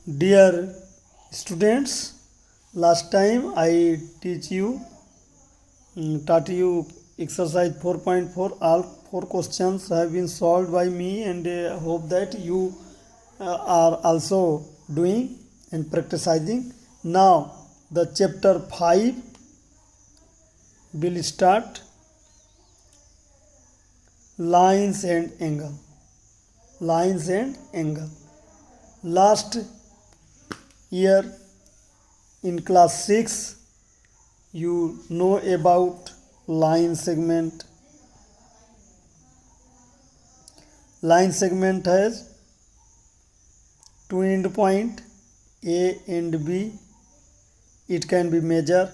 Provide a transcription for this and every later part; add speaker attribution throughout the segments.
Speaker 1: Dear students, last time I taught you exercise 4.4. All 4 questions have been solved by me, and hope that you are also doing and practicing. Now the chapter 5 will start. Lines and angle. Lines and angle. Last year in class 6 you know about line segment. Line segment has two end point A and B. It can be measured.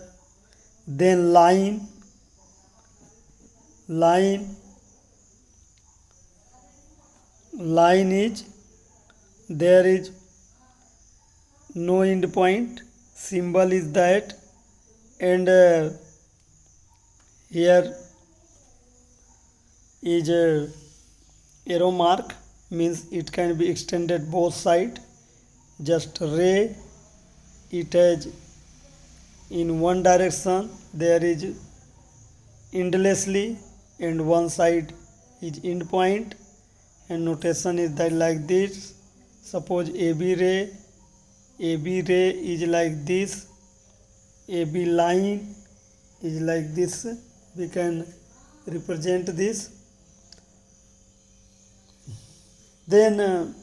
Speaker 1: Then line is, there is no end point, symbol is that, and here is a arrow mark, means it can be extended both side. Just ray, it has in one direction, there is endlessly, and one side is end point, and notation is that like this. Suppose AB ray is like this, AB line is like this. We can represent this. Then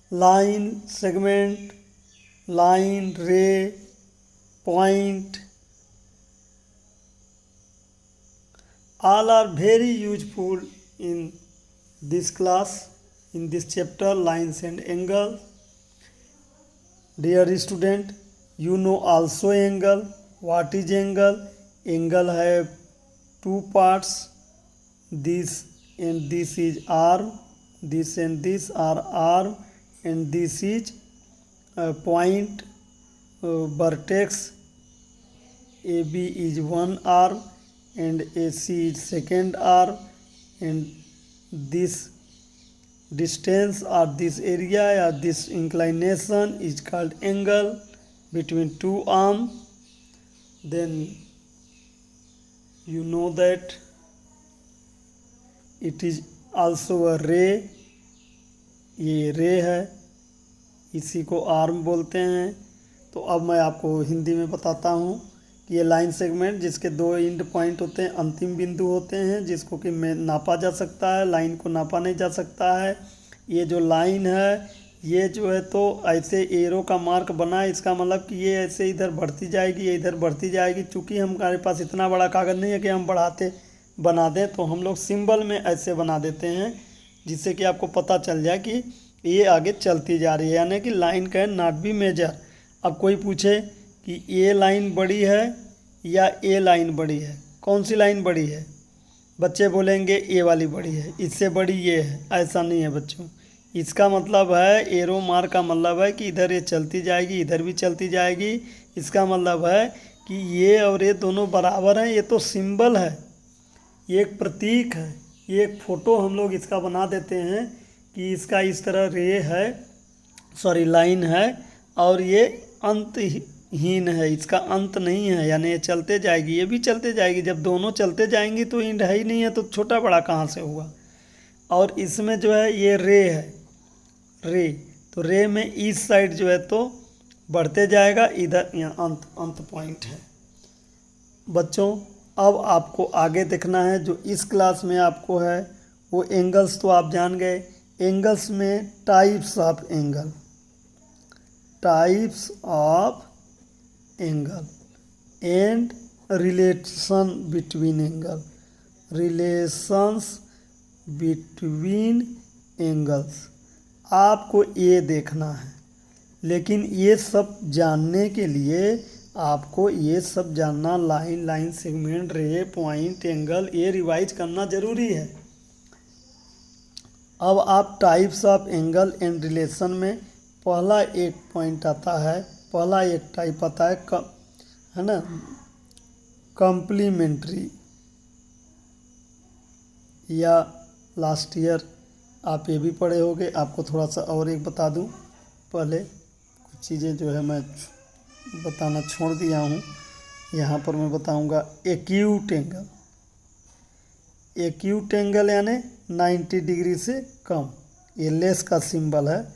Speaker 1: line segment, line ray, point, all are very useful in this class, in this chapter, lines and angle. Dear student, you know also angle. What is angle? Angle have two parts. This and this is arm. This and this are arm, and this is point, vertex. AB is one arm and AC is second arm, and this distance or this area or this inclination is called angle between two arms. Then you know that it is also a ray. ये रे है, इसी को arm बोलते हैं. तो अब मैं आपको हिंदी में बताता हूँ कि ये लाइन सेगमेंट, जिसके दो एंड पॉइंट होते हैं, अंतिम बिंदु होते हैं, जिसको कि नापा जा सकता है. लाइन को नापा नहीं जा सकता है. ये जो लाइन है, ये जो है तो ऐसे एरो का मार्क बना है, इसका मतलब कि ये ऐसे इधर बढ़ती जाएगी, ये इधर बढ़ती जाएगी. चूँकि हमारे पास इतना बड़ा कागज़ नहीं है कि हम बना दें, तो हम लोग सिंबल में ऐसे बना देते हैं, जिससे कि आपको पता चल जाए कि ये आगे चलती जा रही है. यानी कि line can not be measure. अब कोई पूछे कि ए लाइन बड़ी है या ए लाइन बड़ी है, कौन सी लाइन बड़ी है, बच्चे बोलेंगे ए वाली बड़ी है, इससे बड़ी ये है. ऐसा नहीं है बच्चों. इसका मतलब है, एरो मार्क का मतलब है कि इधर ये चलती जाएगी, इधर भी चलती जाएगी. इसका मतलब है कि ये और ये दोनों बराबर हैं. ये तो सिंबल है, ये एक प्रतीक है, ये एक फ़ोटो हम लोग इसका बना देते हैं कि इसका इस तरह रे है, लाइन है, और ये अंतहीन है, इसका अंत नहीं है. यानी ये चलते जाएगी, ये भी चलते जाएगी. जब दोनों चलते जाएंगी तो एंड है ही नहीं है, तो छोटा बड़ा कहाँ से हुआ. और इसमें जो है ये रे है, रे, तो रे में इस साइड जो है तो बढ़ते जाएगा, इधर यहाँ अंत पॉइंट है. बच्चों, अब आपको आगे देखना है. जो इस क्लास में आपको है वो एंगल्स तो आप जान गए. एंगल्स में types of angle, and relation between angle, relations between angles. आपको ये देखना है, लेकिन ये सब जानने के लिए आपको ये सब जानना, लाइन सेगमेंट, रे, पॉइंट, एंगल, ये रिवाइज करना ज़रूरी है. अब आप types of angle and relation में पहला एक पॉइंट आता है, पहला एक टाइप आता है ना, कॉम्प्लीमेंट्री, या लास्ट ईयर आप ये भी पढ़े होंगे। आपको थोड़ा सा और एक बता दूं, पहले कुछ चीज़ें जो है मैं बताना छोड़ दिया हूँ, यहाँ पर मैं बताऊंगा एक्यूट एंगल। एक्यूट एंगल यानी 90 डिग्री से कम, ये लेस का सिंबल है,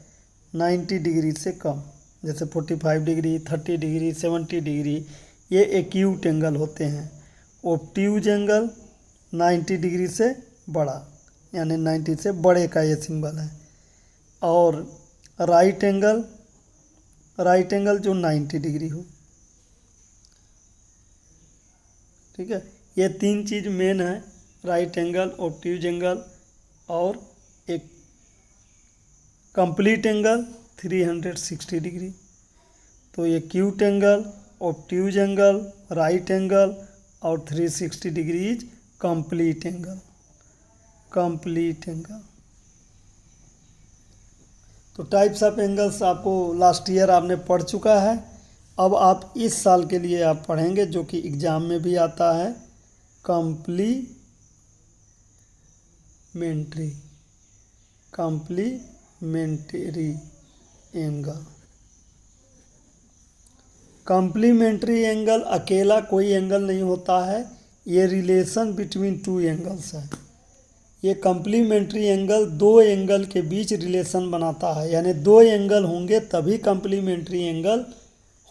Speaker 1: 90 डिग्री से कम, जैसे 45 डिग्री, 30 डिग्री, 70 डिग्री, ये एक्यूट एंगल होते हैं। ऑब्ट्यूज एंगल 90 डिग्री से बड़ा, यानी 90 से बड़े का ये सिंबल है। और राइट एंगल जो 90 डिग्री हो। ठीक है, ये तीन चीज़ मेन है, राइट एंगल, ऑब्ट्यूज एंगल और एक कंप्लीट एंगल 360 डिग्री। तो ये acute angle, obtuse angle, right angle और 360 degree is complete angle. Complete angle. तो टाइप्स ऑफ एंगल्स आपको लास्ट ईयर आपने पढ़ चुका है। अब आप इस साल के लिए आप पढ़ेंगे, जो कि एग्जाम में भी आता है, कंप्लीमेंट्री एंगल। कंप्लीमेंट्री एंगल अकेला कोई एंगल नहीं होता है, ये रिलेशन बिटवीन टू एंगल्स है। ये कंप्लीमेंट्री एंगल दो एंगल के बीच रिलेशन बनाता है, यानी दो एंगल होंगे तभी कंप्लीमेंट्री एंगल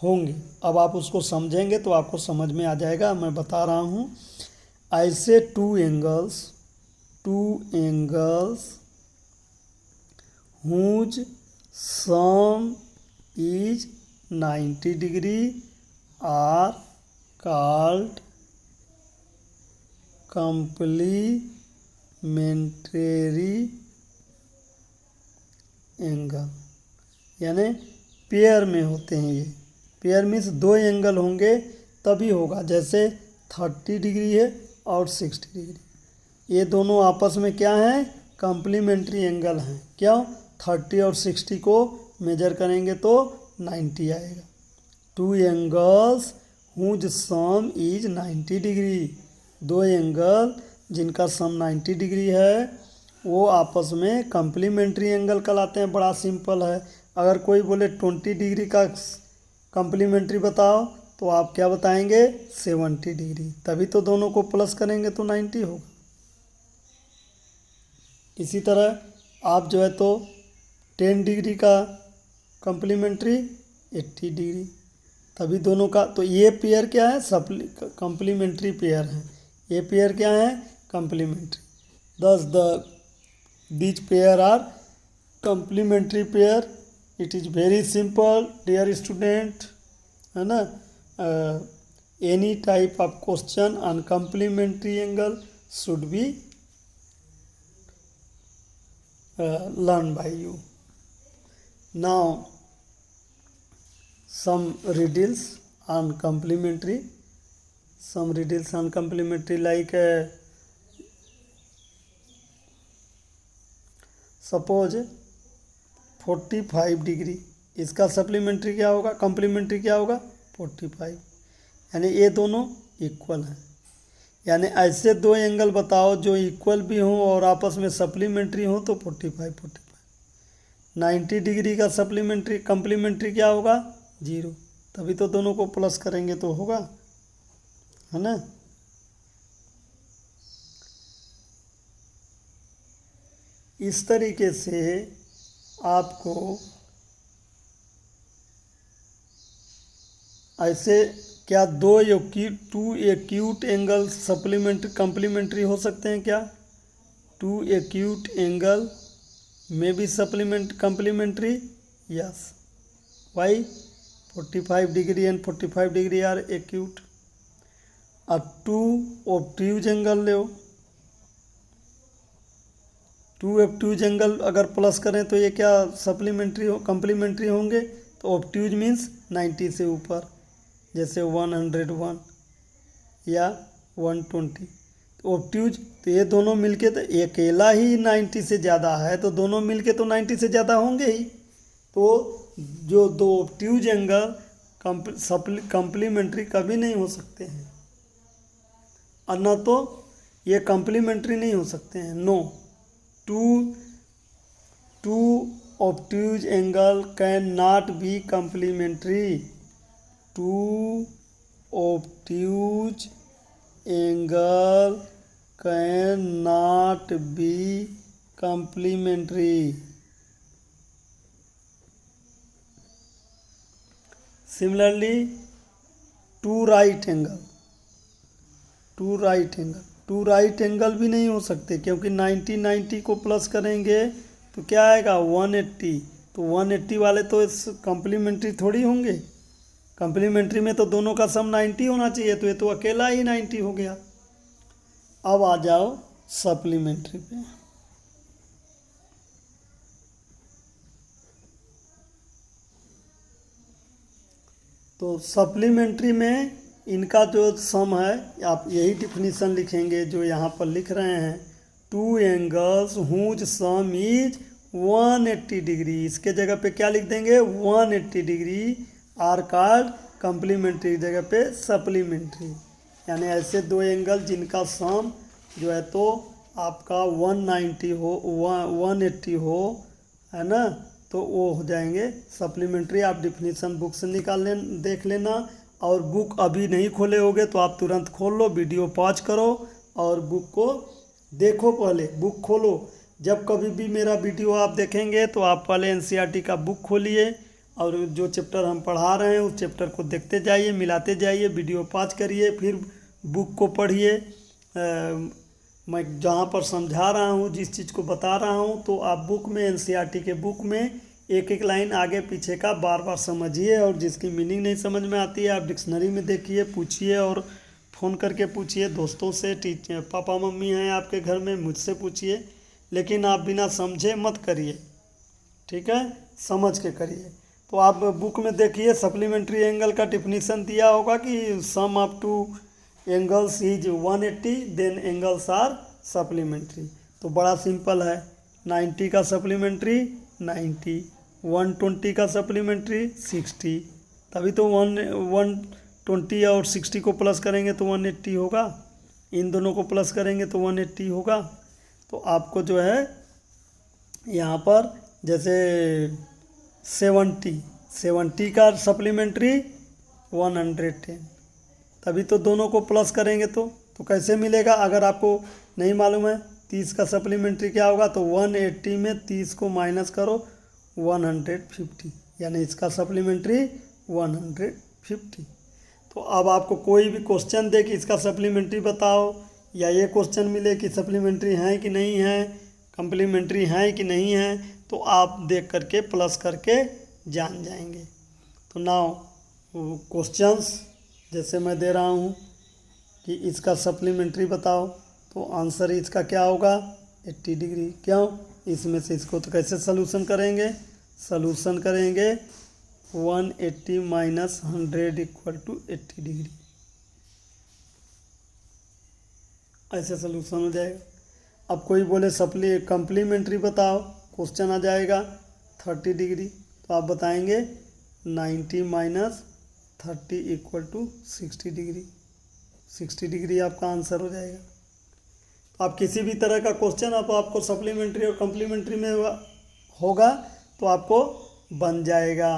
Speaker 1: होंगे। अब आप उसको समझेंगे तो आपको समझ में आ जाएगा। मैं बता रहा हूँ, ऐसे two angles whose sum is 90 degree are called complementary angle, यानी पेयर में होते हैं। ये पेयर मीन्स दो एंगल होंगे तभी होगा, जैसे 30 डिग्री है और 60 डिग्री, ये दोनों आपस में क्या हैं, कम्प्लीमेंट्री एंगल हैं। क्यों? 30 और 60 को मेजर करेंगे तो 90 आएगा। Two angles whose sum is 90 degree, दो एंगल जिनका सम 90 डिग्री है वो आपस में कम्प्लीमेंट्री एंगल कहलाते हैं। बड़ा सिंपल है। अगर कोई बोले 20 डिग्री का कम्प्लीमेंट्री बताओ तो आप क्या बताएंगे, 70 डिग्री, तभी तो दोनों को प्लस करेंगे तो 90 होगा। इसी तरह आप जो है तो 10 डिग्री का कम्प्लीमेंट्री 80 डिग्री, तभी दोनों का, तो ये पेयर क्या है, कम्प्लीमेंट्री पेयर है। ये पेयर क्या है, complementary. thus these pair are complementary pair. It is very simple dear student, है ना। Any type of question on complementary angle should be learned by you. Now some riddles on complementary, like suppose 45 degree, इसका supplementary क्या होगा, complementary क्या होगा, 45, यानी ये दोनों इक्वल हैं। यानी ऐसे दो एंगल बताओ जो इक्वल भी हों और आपस में सप्लीमेंट्री हों तो 45। 90 डिग्री का सप्लीमेंट्री कम्प्लीमेंट्री क्या होगा, 0, तभी तो दोनों को प्लस करेंगे तो होगा, है ना। इस तरीके से आपको ऐसे क्या two acute angle supplementary complementary हो सकते हैं क्या, टू एक्यूट एंगल में भी complementary, yes, why 45 degree and 45 degree are acute. अब टू ऑब्ट्यूज एंगल लो, टू ऑब्ट्यूज एंगल अगर प्लस करें तो ये क्या कम्प्लीमेंट्री होंगे। तो ऑब्ट्यूज मीन्स 90 से ऊपर, जैसे 101 या 120। तो ऑब्ट्यूज, तो ये दोनों मिलके, तो अकेला ही 90 से ज़्यादा है तो दोनों मिलके तो 90 से ज़्यादा होंगे ही। तो जो दो ऑब्ट्यूज एंगल कम्प्लीमेंट्री कभी नहीं हो सकते हैं, और न तो ये कम्प्लीमेंट्री नहीं हो सकते हैं। No, two two obtuse angle can not be complementary. Two obtuse angle can not be complementary. Similarly two right angle, two right angle भी नहीं हो सकते, क्योंकि 90 को प्लस करेंगे तो क्या आएगा 180। तो 180 वाले तो इस कम्प्लीमेंट्री थोड़ी होंगे। कम्प्लीमेंट्री में तो दोनों का सम 90 होना चाहिए, तो ये तो अकेला ही 90 हो गया। अब आ जाओ सप्लीमेंट्री पे। तो सप्लीमेंट्री में इनका जो सम है, आप यही डिफिनीशन लिखेंगे जो यहाँ पर लिख रहे हैं, two angles whose sum is 180 degree. इसके जगह पे क्या लिख देंगे 180 डिग्री आर कॉल्ड कम्प्लीमेंट्री की जगह पे सप्लीमेंट्री। यानी ऐसे दो एंगल जिनका सम जो है तो आपका 190 हो 180 हो, है ना, तो वो हो जाएंगे सप्लीमेंट्री। आप डिफिनीशन बुक से निकाल देख लेना, और बुक अभी नहीं खोले होगे तो आप तुरंत खोल लो, वीडियो पॉज करो और बुक को देखो। पहले बुक खोलो, जब कभी भी मेरा वीडियो आप देखेंगे तो आप पहले एनसीईआरटी का बुक खोलिए और जो चैप्टर हम पढ़ा रहे हैं उस चैप्टर को देखते जाइए, मिलाते जाइए, वीडियो पॉज करिए, फिर बुक को पढ़िए। मैं जहाँ पर समझा रहा हूँ, जिस चीज़ को बता रहा हूँ, तो आप बुक में एनसीईआरटी के बुक में एक एक लाइन आगे पीछे का बार बार समझिए, और जिसकी मीनिंग नहीं समझ में आती है आप डिक्शनरी में देखिए, पूछिए, और फ़ोन करके पूछिए दोस्तों से, टीचर पापा मम्मी हैं आपके घर में, मुझसे पूछिए, लेकिन आप बिना समझे मत करिए, ठीक है, समझ के करिए। तो आप बुक में देखिए सप्लीमेंट्री एंगल का डिफिनीशन दिया होगा कि sum of two angles is 180 then angles are supplementary. तो बड़ा सिंपल है, 90 का सप्लीमेंट्री 90, 120 का सप्लीमेंट्री 60, तभी तो 120 और 60 को प्लस करेंगे तो 180 होगा, इन दोनों को प्लस करेंगे तो 180 होगा। तो आपको जो है यहाँ पर जैसे 70 का सप्लीमेंट्री 110, तभी तो दोनों को प्लस करेंगे तो कैसे मिलेगा। अगर आपको नहीं मालूम है 30 का सप्लीमेंट्री क्या होगा, तो 180 में 30 को माइनस करो 150, यानी इसका सप्लीमेंट्री 150। तो अब आपको कोई भी क्वेश्चन दे कि इसका सप्लीमेंट्री बताओ, या ये क्वेश्चन मिले कि सप्लीमेंट्री हैं कि नहीं है, कम्प्लीमेंट्री हैं कि नहीं है, तो आप देख करके प्लस करके जान जाएंगे। तो नाउ क्वेश्चंस जैसे मैं दे रहा हूँ कि इसका सप्लीमेंट्री बताओ, तो आंसर इसका क्या होगा 80 डिग्री। क्यों, इसमें से इसको तो कैसे सलूशन करेंगे, सलूशन करेंगे 180 माइनस 100 इक्वल टू 80 डिग्री, ऐसे सलूशन हो जाएगा। अब कोई बोले कम्प्लीमेंट्री बताओ, क्वेश्चन आ जाएगा 30 डिग्री, तो आप बताएंगे 90 minus 30 equal to 60 degree, 60 degree आपका आंसर हो जाएगा। तो आप किसी भी तरह का क्वेश्चन आपको सप्लीमेंट्री और कम्प्लीमेंट्री में होगा तो आपको बन जाएगा।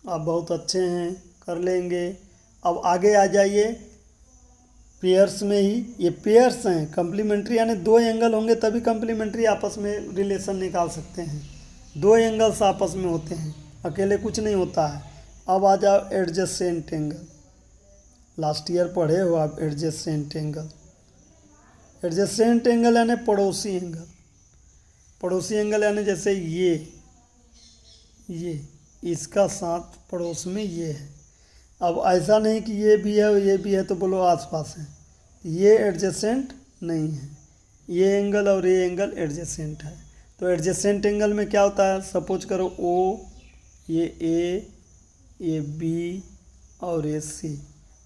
Speaker 1: आप बहुत अच्छे हैं, कर लेंगे। अब आगे आ जाइए, पेयर्स में ही ये पेयर्स हैं, कम्प्लीमेंट्री यानी दो एंगल होंगे तभी कम्प्लीमेंट्री आपस में रिलेशन निकाल सकते हैं, दो एंगल्स आपस में होते हैं, अकेले कुछ नहीं होता है। अब आ जाओ एडजेसेंट एंगल, लास्ट ईयर पढ़े हो आप एडजेसेंट एंगल। एडजेसेंट एंगल यानी पड़ोसी एंगल, पड़ोसी एंगल यानी जैसे ये इसका साथ पड़ोस में ये है। अब ऐसा नहीं कि ये भी है ये भी है तो बोलो आसपास है, ये एडजेसेंट नहीं है, ये एंगल और ये एंगल एडजेसेंट है। तो एडजेसेंट एंगल में क्या होता है, सपोज करो ओ, ये ए, ये बी और ये सी,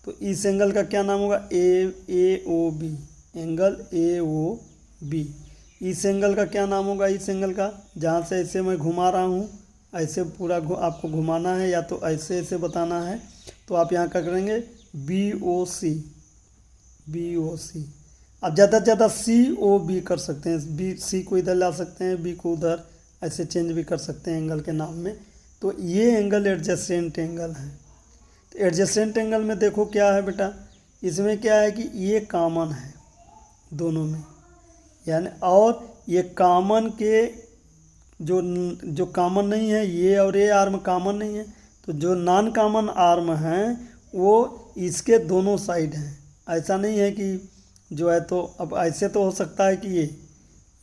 Speaker 1: तो इस एंगल का क्या नाम होगा A O B, angle A O B. इस एंगल का क्या नाम होगा, इस एंगल का, जहाँ से ऐसे मैं घुमा रहा हूँ ऐसे पूरा आपको घुमाना है या तो ऐसे ऐसे बताना है, तो आप यहाँ क्या करेंगे बी ओ सी। अब ज़्यादा से ज़्यादा सी ओ बी कर सकते हैं, बी सी को इधर ला सकते हैं, बी को उधर ऐसे चेंज भी कर सकते हैं एंगल के नाम में। तो ये एंगल एडजेसेंट एंगल है। तो एडजेसेंट एंगल में देखो क्या है बेटा, इसमें क्या है कि ये कॉमन है दोनों में, यानी और ये कॉमन के जो जो कॉमन नहीं है, ये और ये आर्म कॉमन नहीं है, तो जो नॉन कॉमन आर्म हैं वो इसके दोनों साइड हैं। ऐसा नहीं है कि जो है, तो अब ऐसे तो हो सकता है कि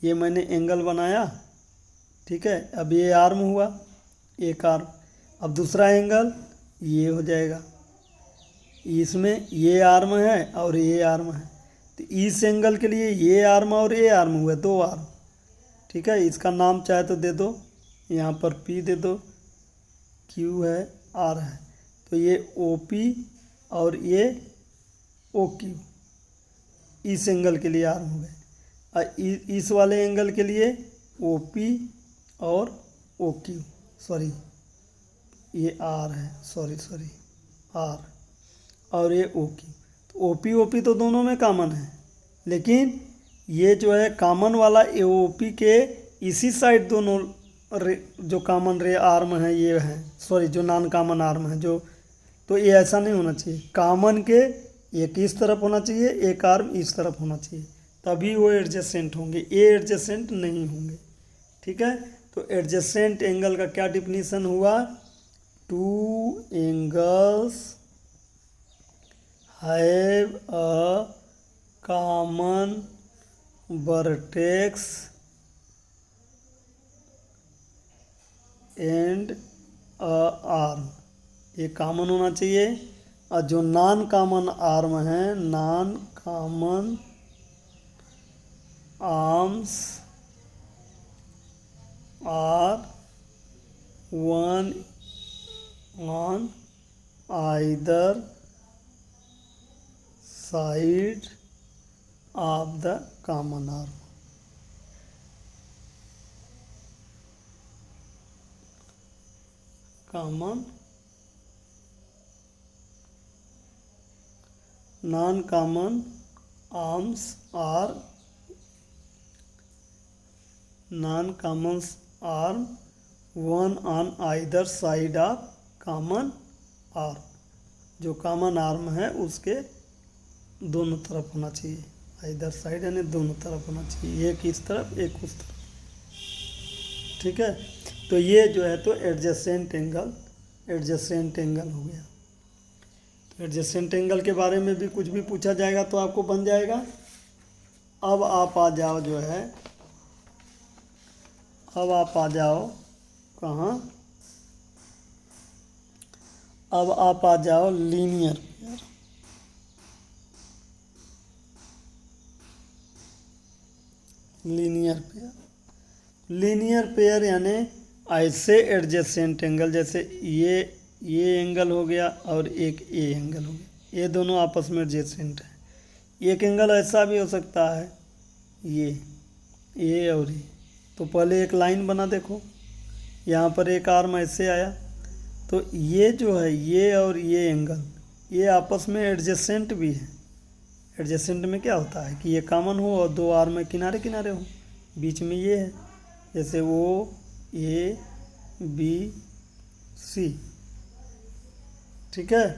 Speaker 1: ये मैंने एंगल बनाया, ठीक है, अब ये आर्म हुआ, एक आर्म, अब दूसरा एंगल ये हो जाएगा, इसमें ये आर्म है और ये आर्म है, तो इस एंगल के लिए ये आर्म और ये आर्म हुआ, दो आर्म, ठीक है। इसका नाम चाहे तो दे दो, यहाँ पर P दे दो, Q है, R है, तो ये OP और ये OQ इस एंगल के लिए आर्म हो गए, और इस वाले एंगल के लिए OP और OQ, सॉरी ये R है, सॉरी R, और ये OQ, तो OP तो दोनों में कॉमन है, लेकिन ये जो है कॉमन वाला OP के इसी साइड दोनों जो कॉमन रे आर्म है ये है, सॉरी जो नॉन कॉमन आर्म है जो, तो ये ऐसा नहीं होना चाहिए। कॉमन के एक इस तरफ होना चाहिए, एक आर्म इस तरफ होना चाहिए, तभी वो एडजेसेंट होंगे, ये एडजेसेंट नहीं होंगे, ठीक है। तो एडजेसेंट एंगल का क्या डिफिनीशन हुआ, two angles have a common vertex and a arm, ये कॉमन होना चाहिए, और जो नॉन कॉमन आर्म है, non common arms are one on either side of the common arm. Common non common arms are non common arm one on either side of common arm, जो common arm है उसके दोनों तरफ होना चाहिए, either side यानी दोनों तरफ होना चाहिए, एक इस तरफ एक उस तरफ, ठीक है। तो ये जो है तो एडजेसेंट एंगल हो गया। तो एडजेसेंट एंगल के बारे में भी कुछ भी पूछा जाएगा तो आपको बन जाएगा। अब आप आ जाओ जो है, अब आप आ जाओ कहाँ, अब आप आ जाओ लीनियर पेयर। लीनियर पेयर यानी ऐसे एडजेसेंट एंगल, जैसे ये एंगल हो गया और एक ये एंगल हो गया, ये दोनों आपस में एडजेसेंट है। एक एंगल ऐसा भी हो सकता है, ये और ये, तो पहले एक लाइन बना, देखो यहाँ पर एक आर्म ऐसे आया, तो ये जो है ये और ये एंगल ये आपस में एडजेसेंट भी है। एडजेसेंट में क्या होता है कि ये कॉमन हो और दो आर्म किनारे किनारे हो, बीच में ये है, जैसे O A B C, ठीक है।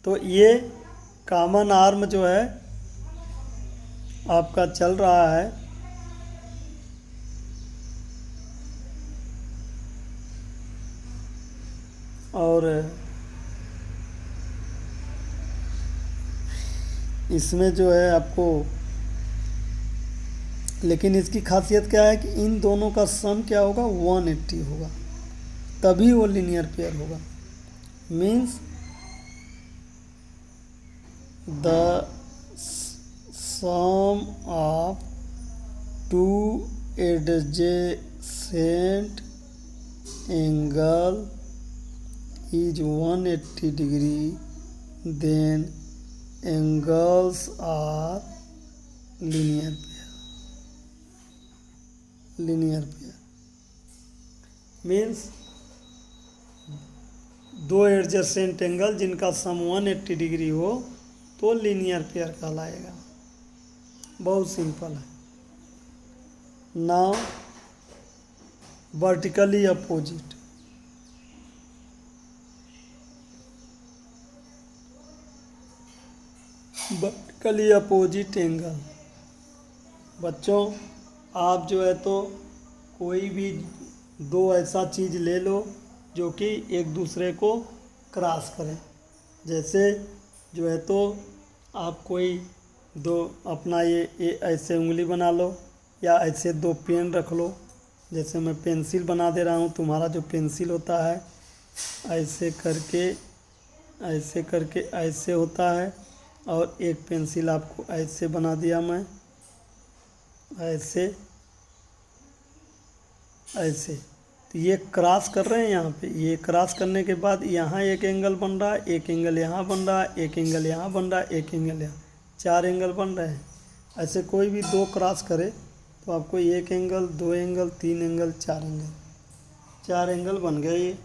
Speaker 1: तो ये कॉमन आर्म जो है आपका चल रहा है, और इसमें जो है आपको, लेकिन इसकी खासियत क्या है कि इन दोनों का सम क्या होगा, 180 होगा, तभी वो लीनियर पेयर होगा। Means the sum of two adjacent angle is 180 degree, then angles are linear pair means दो एडजेसेंट एंगल जिनका सम 180 डिग्री हो तो लीनियर पेयर कहलाएगा। बहुत सिंपल है। Now vertically opposite. Vertically opposite angle. बच्चों आप जो है तो कोई भी दो ऐसा चीज़ ले लो जो कि एक दूसरे को क्रॉस करें। जैसे जो है तो आप कोई दो अपना ये ऐसे उंगली बना लो या ऐसे दो पेन रख लो। जैसे मैं पेंसिल बना दे रहा हूँ, तुम्हारा जो पेंसिल होता है ऐसे करके ऐसे होता है, और एक पेंसिल आपको ऐसे बना दिया मैं, ऐसे ऐसे। तो ये क्रॉस कर रहे हैं यहाँ पे। ये क्रॉस करने के बाद यहाँ एक एंगल बन रहा है, एक एंगल यहाँ बन रहा है, एक एंगल यहाँ बन रहा है, एक एंगल यहाँ, 4 एंगल बन रहे हैं। ऐसे कोई भी दो क्रॉस करे तो आपको एक angle, 2 angle, 3 angle, 4 angle, 4 angle बन गए ये।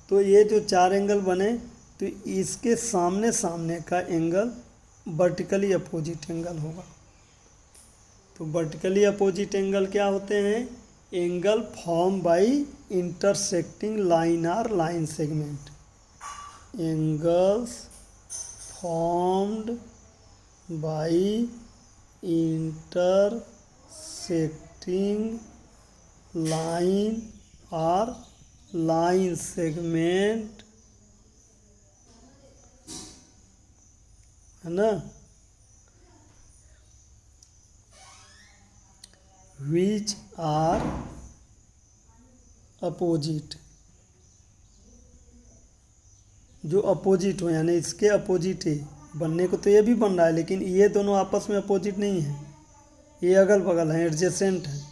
Speaker 1: तो ये जो 4 एंगल बने तो इसके सामने सामने का एंगल वर्टिकली अपोजिट एंगल होगा। तो वर्टिकली अपोजिट एंगल क्या होते हैं? Angle form by intersecting line और line segment. Angles formed by intersecting line और लाइन सेगमेंट, है ना, which are अपोजिट, जो अपोजिट हो, यानी इसके अपोजिट है। बनने को तो ये भी बन रहा है लेकिन ये दोनों आपस में अपोजिट नहीं है, ये अगल बगल हैं, एडजेसेंट हैं।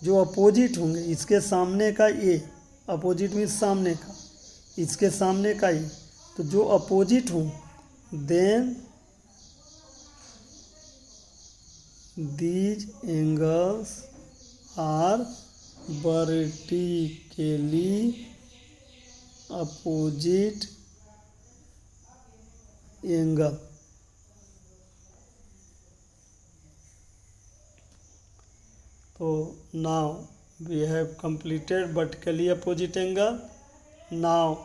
Speaker 1: जो अपोजिट होंगे इसके सामने का ये, अपोजिट मीन्स सामने का, इसके सामने का ये, तो जो अपोजिट हों then these angles are vertically opposite angle। तो now we have completed vertically opposite angle। now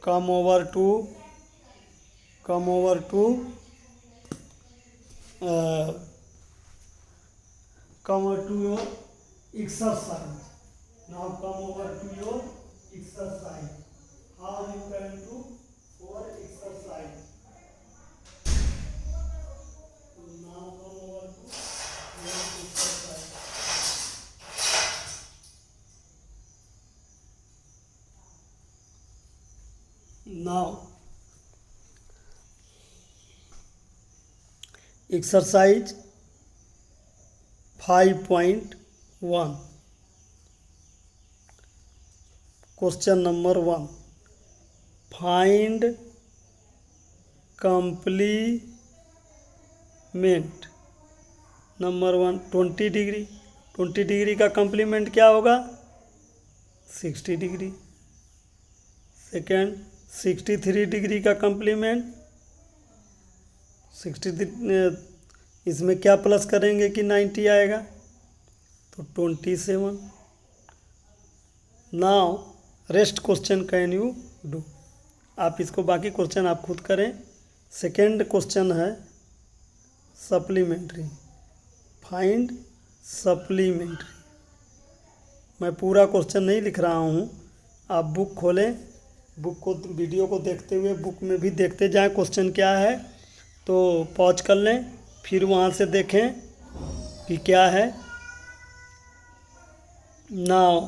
Speaker 1: come over to your exercise। Now come over to your exercise। How you can do for exercise? Now come over to your exercise। Now exercise 5.1 question number 1, find complement. Number 1 20 degree. 20 degree का complement क्या होगा? 60 degree. Second 63 degree का complement 63, इसमें क्या plus करेंगे कि 90 आएगा? तो 27। Now rest question can you do. आप इसको बाकी क्वेश्चन आप खुद करें। सेकेंड क्वेश्चन है सप्लीमेंट्री, फाइंड सप्लीमेंट्री। मैं पूरा क्वेश्चन नहीं लिख रहा हूँ, आप बुक खोलें, बुक को, वीडियो को देखते हुए बुक में भी देखते जाएं क्वेश्चन क्या है, तो पॉज कर लें, फिर वहाँ से देखें कि क्या है। नाउ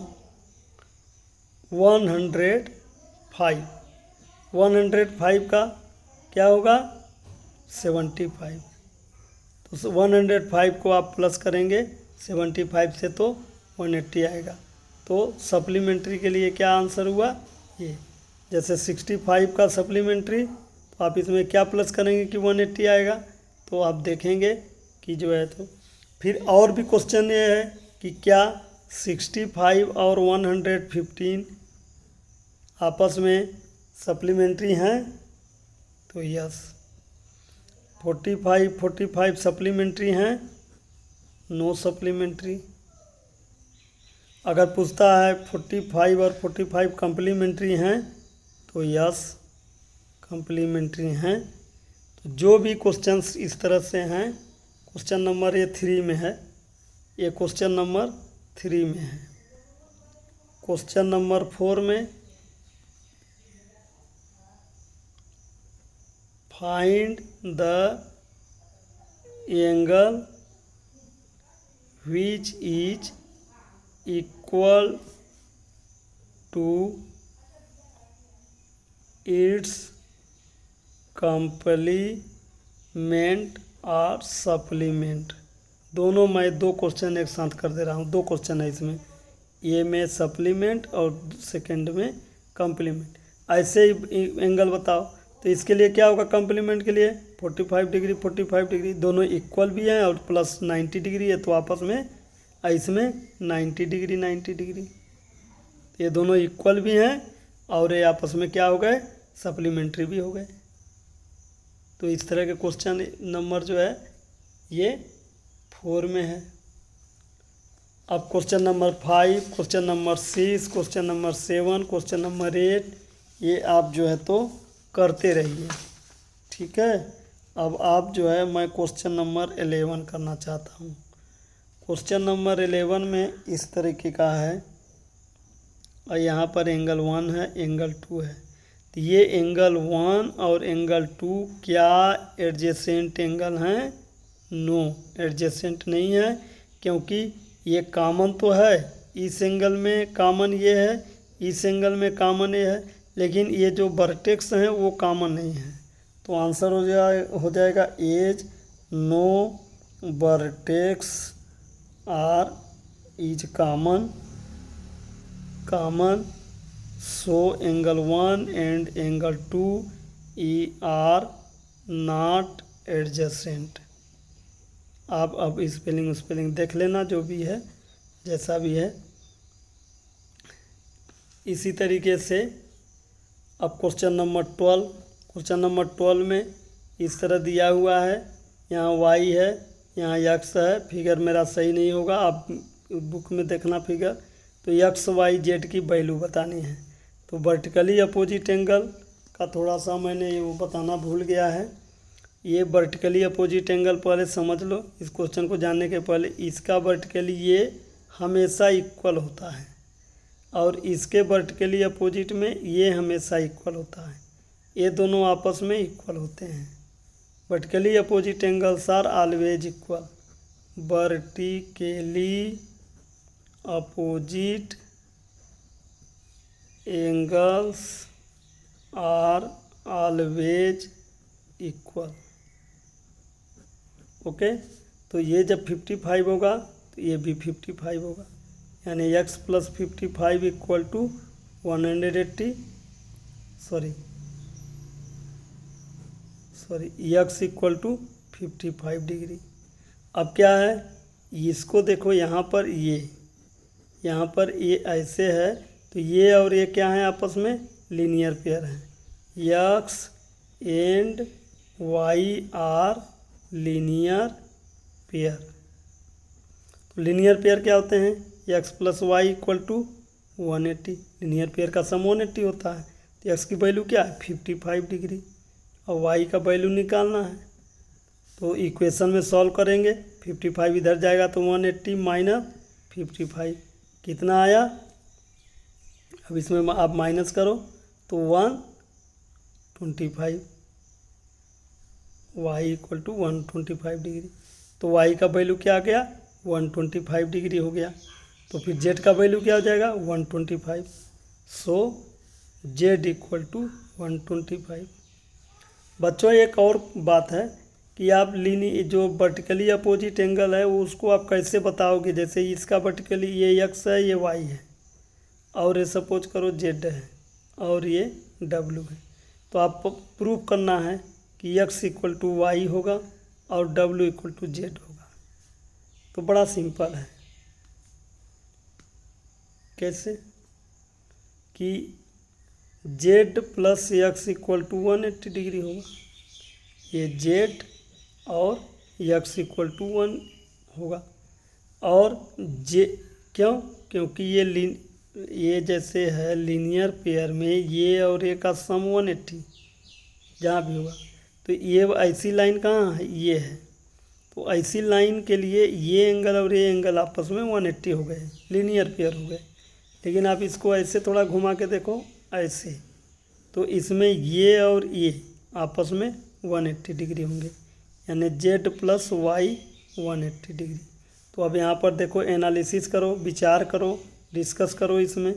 Speaker 1: 105 का क्या होगा? 75। तो 105 को आप प्लस करेंगे 75 से तो 180 आएगा। तो सप्लीमेंट्री के लिए क्या आंसर हुआ? ये। जैसे 65 का सप्लीमेंट्री, तो आप इसमें क्या प्लस करेंगे कि 180 आएगा। तो आप देखेंगे कि जो है तो फिर और भी क्वेश्चन ये है कि क्या 65 और 115 आपस में सप्लीमेंट्री हैं? तो यस। 45 सप्लीमेंट्री हैं? No supplementary. अगर पूछता है 45 और 45 कम्प्लीमेंट्री हैं तो यस कम्प्लीमेंट्री हैं। तो जो भी क्वेश्चंस इस तरह से हैं, क्वेश्चन नंबर ये 3 में है, ये क्वेश्चन नंबर 3 में है। क्वेश्चन नंबर 4 में find the angle which is equal to its complement और सप्लीमेंट। दोनों मैं 2 क्वेश्चन एक साथ कर दे रहा हूँ, 2 क्वेश्चन है इसमें, ए में सप्लीमेंट और सेकंड में कम्प्लीमेंट। ऐसे ही एंगल बताओ। तो इसके लिए क्या होगा, कम्प्लीमेंट के लिए 45 डिग्री 45 डिग्री दोनों इक्वल भी हैं और प्लस 90 डिग्री है, तो आपस में इसमें 90 डिग्री 90 डिग्री, ये दोनों इक्वल भी हैं और ये आपस में क्या हो गए, सप्लीमेंट्री भी हो गए। तो इस तरह के क्वेश्चन नंबर जो है ये 4 में है। अब question number 5, question number 6, question number 7, question number 8, ये आप जो है तो करते रहिए, ठीक है। अब आप जो है मैं क्वेश्चन नंबर 11 करना चाहता हूँ। क्वेश्चन नंबर 11 में इस तरीके का है और यहाँ पर एंगल 1 है, एंगल 2 है। तो ये एंगल 1 और एंगल 2 क्या एडजेसेंट एंगल हैं? नो, एडजेसेंट नहीं है, क्योंकि ये कॉमन तो है, इस एंगल में कॉमन ये है, इस एंगल में कॉमन ये है, लेकिन ये जो वर्टेक्स हैं वो कॉमन नहीं है। तो आंसर हो जाएगा as no vertex are is common so angle 1 and angle 2 are not adjacent. आप अब स्पेलिंग देख लेना, जो भी है जैसा भी है। इसी तरीके से अब क्वेश्चन नंबर 12 में इस तरह दिया हुआ है, यहाँ y है, यहाँ x है। फिगर मेरा सही नहीं होगा, आप बुक में देखना फिगर। तो x y z की वैल्यू बतानी है। तो वर्टिकली अपोजिट एंगल का थोड़ा सा मैंने वो बताना भूल गया है। ये वर्टिकली अपोजिट एंगल पहले समझ लो, इस क्वेश्चन को जानने के पहले। इसका वर्टिकली ये हमेशा इक्वल होता है और इसके वर्टिकली अपोजिट में ये हमेशा इक्वल होता है, ये दोनों आपस में इक्वल होते हैं। Vertically opposite angles are always equal. Vertically opposite angles are always equal. Okay, तो ये जब 55 होगा तो ये भी 55 होगा, यानी x + 55 = 180 x = 55 डिग्री। अब क्या है, इसको देखो, यहाँ पर ये ऐसे है, तो ये और ये क्या है, आपस में लीनियर पेयर है। x and y are linear pair. तो लीनियर पेयर क्या होते हैं, x + y = 180। लीनियर पेयर का सम 180 होता है। तो x की वैल्यू क्या है, 55 डिग्री, और y का वैल्यू निकालना है। तो इक्वेशन में सॉल्व करेंगे, 55 इधर जाएगा तो 180 - 55 कितना आया। अब इसमें आप माइनस करो तो 125, y = 125 डिग्री। तो y का वैल्यू क्या आ गया, 125 डिग्री हो गया। तो फिर z का वैल्यू क्या हो जाएगा, 125। सो z = 125। बच्चों एक और बात है कि आप जो वर्टिकली अपोजिट एंगल है वो उसको आप कैसे बताओगे। जैसे इसका वर्टिकली ये x है, ये y है, और ये सपोज करो z है और ये w है। तो आपको प्रूव करना है कि x = y होगा और w = z होगा। तो बड़ा सिंपल है, कैसे कि z + x = 180 डिग्री होगा। ये z और x = 1 होगा, और क्यों, क्योंकि ये जैसे है लीनियर पेयर में ये और ये का सम 180 जहाँ भी होगा, तो ये ऐसी लाइन कहाँ है, ये है। तो ऐसी लाइन के लिए ये एंगल और ये एंगल आपस में 180 हो गए, लीनियर पेयर हो गए। लेकिन आप इसको ऐसे थोड़ा घुमा के देखो, ऐसे, तो इसमें ये और ये आपस में 180 डिग्री होंगे, यानी z प्लस वाई 180 डिग्री। तो अब यहाँ पर देखो, एनालिसिस करो, विचार करो, डिस्कस करो इसमें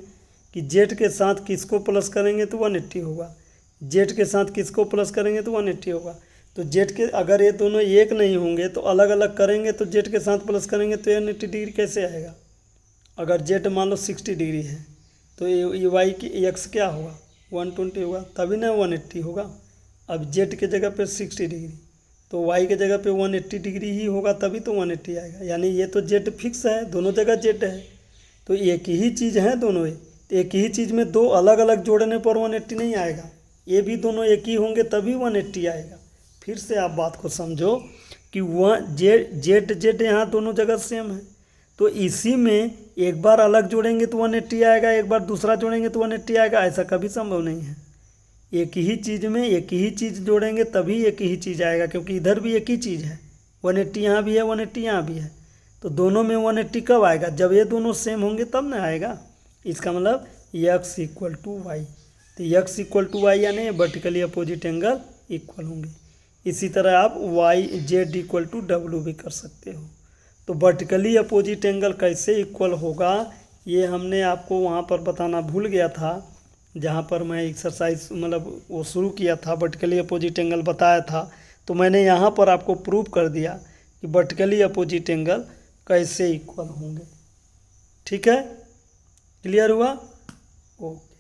Speaker 1: कि z के साथ किसको प्लस करेंगे तो 180 होगा, z के साथ किसको प्लस करेंगे तो 180 होगा। तो z के अगर ये दोनों एक नहीं होंगे तो अलग अलग करेंगे, तो z के साथ प्लस करेंगे तो 180 डिग्री कैसे आएगा। अगर z मान लो 60 डिग्री है तो ये वाई की x क्या होगा, 120 होगा, तभी ना 180 होगा। अब z के जगह पे 60 डिग्री, तो y के जगह पे 180 डिग्री ही होगा, तभी तो 180 आएगा। यानी ये तो z फिक्स है, दोनों जगह z है, तो एक ही चीज़ है दोनों। तो एक ही चीज़ में दो अलग अलग जोड़ने पर 180 नहीं आएगा, ये भी दोनों एक ही होंगे तभी 180 आएगा। फिर से आप बात को समझो कि जेड यहाँ दोनों जगह सेम है, तो इसी में एक बार अलग जोड़ेंगे तो 180 आएगा, एक बार दूसरा जोड़ेंगे तो 180 आएगा, ऐसा कभी संभव नहीं है। एक ही चीज़ में एक ही चीज़ जोड़ेंगे तभी एक ही चीज़ आएगा, क्योंकि इधर भी एक ही चीज़ है, 180 यहाँ भी है, 180 यहाँ भी है। तो दोनों में 180 कब आएगा, जब ये दोनों सेम होंगे तब ना आएगा। इसका मतलब x इक्वल टू वाई, तो x इक्वल टू वाई यानी वर्टिकली अपोजिट एंगल इक्वल होंगे। इसी तरह आप y z इक्वल टू डब्ल्यू भी कर सकते हो। तो वर्टिकली अपोजिट एंगल कैसे इक्वल होगा ये हमने आपको वहाँ पर बताना भूल गया था, जहाँ पर मैं एक्सरसाइज मतलब वो शुरू किया था, वर्टिकली अपोजिट एंगल बताया था। तो मैंने यहाँ पर आपको प्रूव कर दिया कि वर्टिकली अपोजिट एंगल कैसे इक्वल होंगे। ठीक है, क्लियर हुआ? ओके।